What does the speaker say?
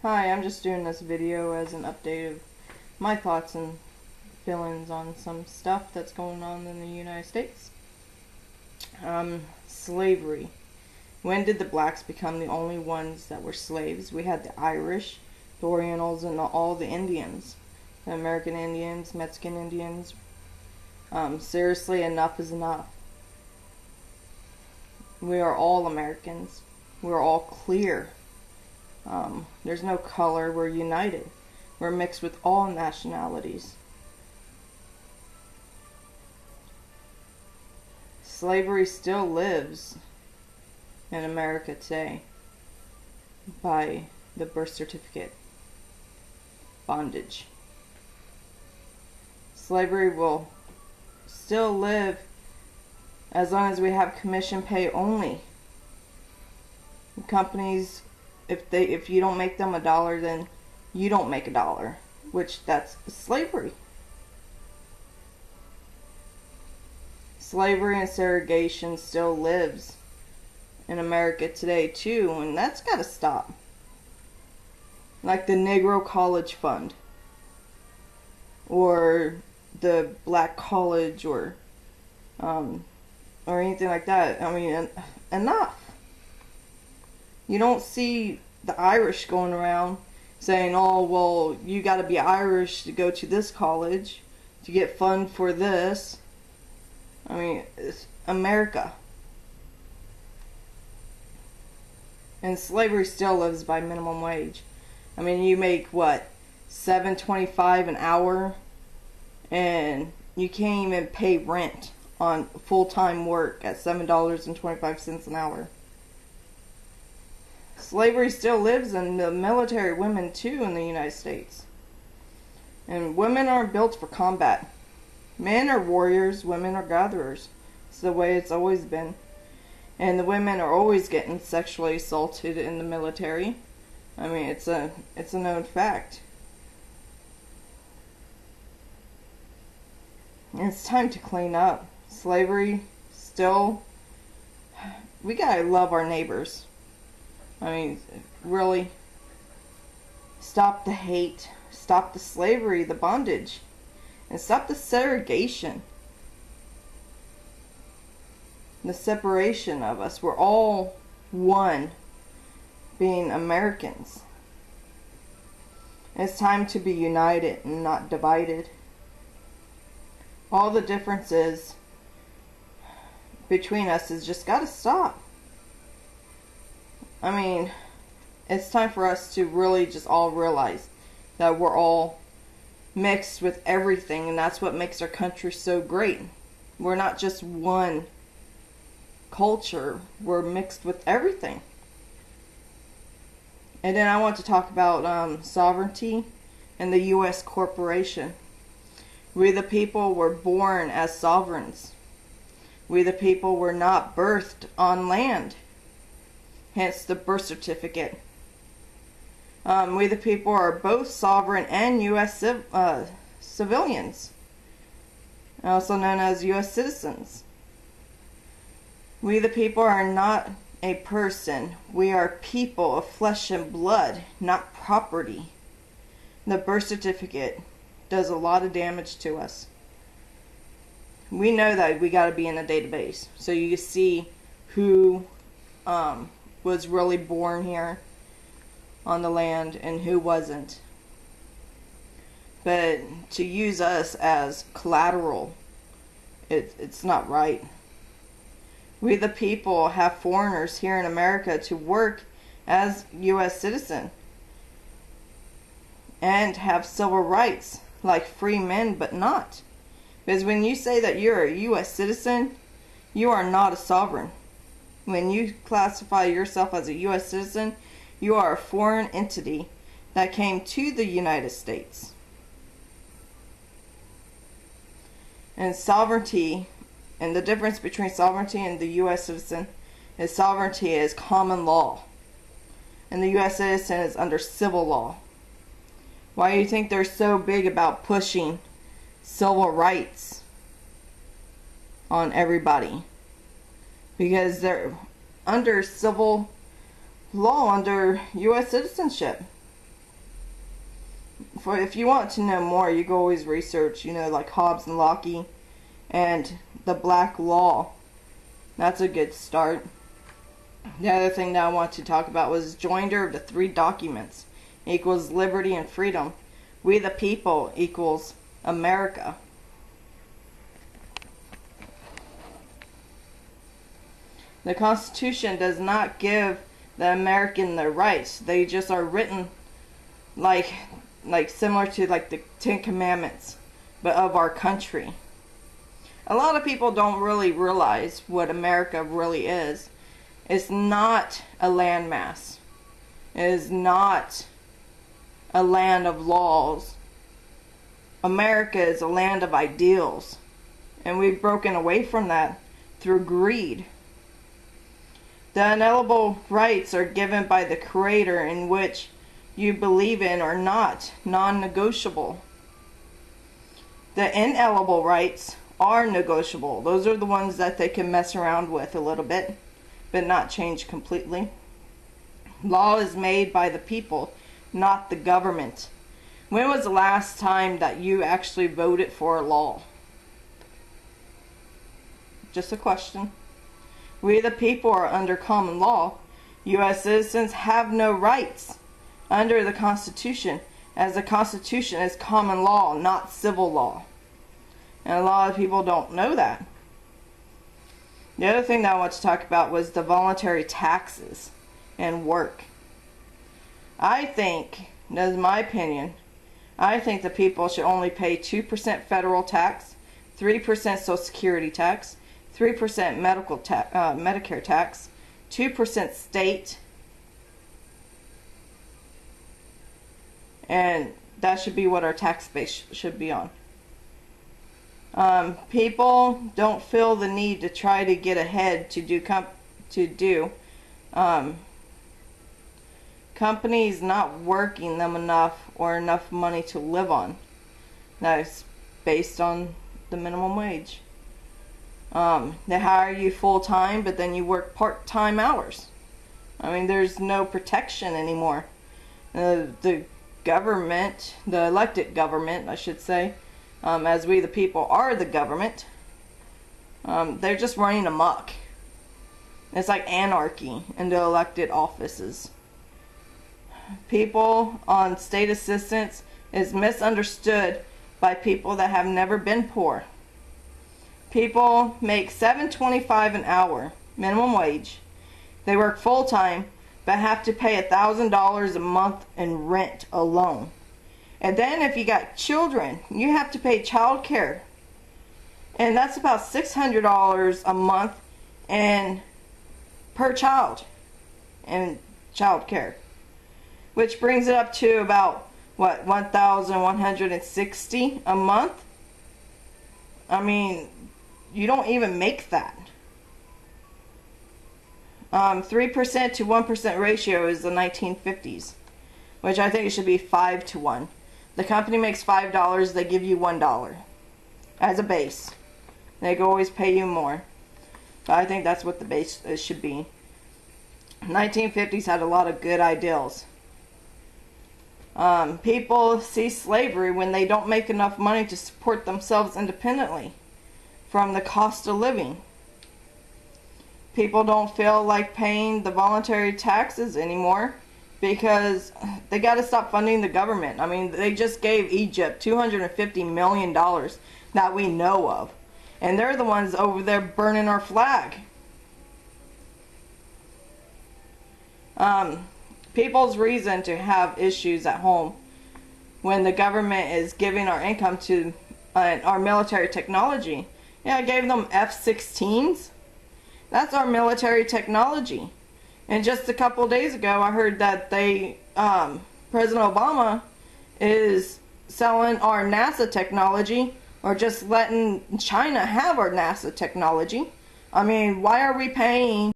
Hi, I'm just doing this video as an update of my thoughts and feelings on some stuff that's going on in the United States. Slavery. When did the blacks become the only ones that were slaves? We had the Irish, the Orientals, and all the Indians. The American Indians, Mexican Indians. Seriously, enough is enough. We are all Americans. We're all clear. There's no color. We're united. We're mixed with all nationalities. Slavery still lives in America today by the birth certificate. Bondage. Slavery will still live as long as we have commission pay only. Companies, if you don't make them $1, then you don't make $1, which that's slavery. Slavery and segregation still lives in America today too, and that's got to stop. Like the Negro College Fund, or the Black College, or anything like that. I mean, enough. You don't see the Irish going around saying, oh, well, you got to be Irish to go to this college, to get fund for this. I mean, it's America. And slavery still lives by minimum wage. I mean, you make, what, $7.25 an hour, and you can't even pay rent on full-time work at $7.25 an hour. Slavery still lives in the military women too in the United States. And women aren't built for combat. Men are warriors, women are gatherers. It's the way it's always been. And the women are always getting sexually assaulted in the military. I mean, it's a known fact. And it's time to clean up. Slavery still, we gotta love our neighbors. I mean, really, stop the hate, stop the slavery, the bondage, and stop the segregation, the separation of us. We're all one, being Americans. It's time to be united and not divided. All the differences between us has just got to stop. I mean, it's time for us to really just all realize that we're all mixed with everything, and that's what makes our country so great. We're not just one culture, we're mixed with everything. And then I want to talk about sovereignty and the U.S. corporation. We the people were born as sovereigns. We the people were not birthed on land. Hence the birth certificate. We the people are both sovereign and U.S. civilians, also known as U.S. citizens. We the people are not a person. We are people of flesh and blood, not property. The birth certificate does a lot of damage to us. We know that we got to be in a database so you can see who was really born here on the land and who wasn't. But to use us as collateral, it's not right. We the people have foreigners here in America to work as U.S. citizen and have civil rights like free men, but not. Because when you say that you're a U.S. citizen, you are not a sovereign. When you classify yourself as a U.S. citizen, you are a foreign entity that came to the United States. And sovereignty, and the difference between sovereignty and the U.S. citizen is sovereignty is common law, and the U.S. citizen is under civil law. Why do you think they're so big about pushing civil rights on everybody? Because they're under civil law, under U.S. citizenship. if you want to know more, you can always research, like Hobbes and Locke and the Black Law. That's a good start. The other thing that I want to talk about was joinder of the three documents equals liberty and freedom. We the people equals America. The Constitution does not give the American their rights. They just are written like similar to like the Ten Commandments, but of our country. A lot of people don't really realize what America really is. It's not a landmass. It is not a land of laws. America is a land of ideals. And we've broken away from that through greed. The inalienable rights are given by the Creator in which you believe in are not non-negotiable. The inalienable rights are negotiable. Those are the ones that they can mess around with a little bit, but not change completely. Law is made by the people, not the government. When was the last time that you actually voted for a law? Just a question. We the people are under common law. U.S. citizens have no rights under the Constitution, as the Constitution is common law, not civil law. And a lot of people don't know that. The other thing that I want to talk about was the voluntary taxes and work. I think, that's my opinion, I think the people should only pay 2% federal tax, 3% Social Security tax, 3% Medicare tax, 2% state, and that should be what our tax base should be on. People don't feel the need to try to get ahead to do companies not working them enough or enough money to live on. That's based on the minimum wage. They hire you full-time, but then you work part-time hours. I mean, there's no protection anymore. The government, the elected government, I should say, as we the people are the government, they're just running amok. It's like anarchy in the elected offices. People on state assistance is misunderstood by people that have never been poor. People make $7.25 an hour, minimum wage. They work full-time, but have to pay $1,000 a month in rent alone. And then if you got children, you have to pay child care. And that's about $600 a month and per child in child care. Which brings it up to about, what, $1,160 a month? I mean, you don't even make that. 3% to 1% ratio is the 1950s, which I think it should be 5 to 1. The company makes $5, they give you $1 as a base. They can always pay you more, but I think that's what the base should be. 1950s had a lot of good ideals. People see slavery when they don't make enough money to support themselves independently from the cost of living. People don't feel like paying the voluntary taxes anymore because they got to stop funding the government. I mean, they just gave Egypt $250 million that we know of. And they're the ones over there burning our flag. People's reason to have issues at home when the government is giving our income to our military technology. Yeah, I gave them F-16s. That's our military technology. And just a couple of days ago, I heard that President Obama is selling our NASA technology, or just letting China have our NASA technology. I mean, why are we paying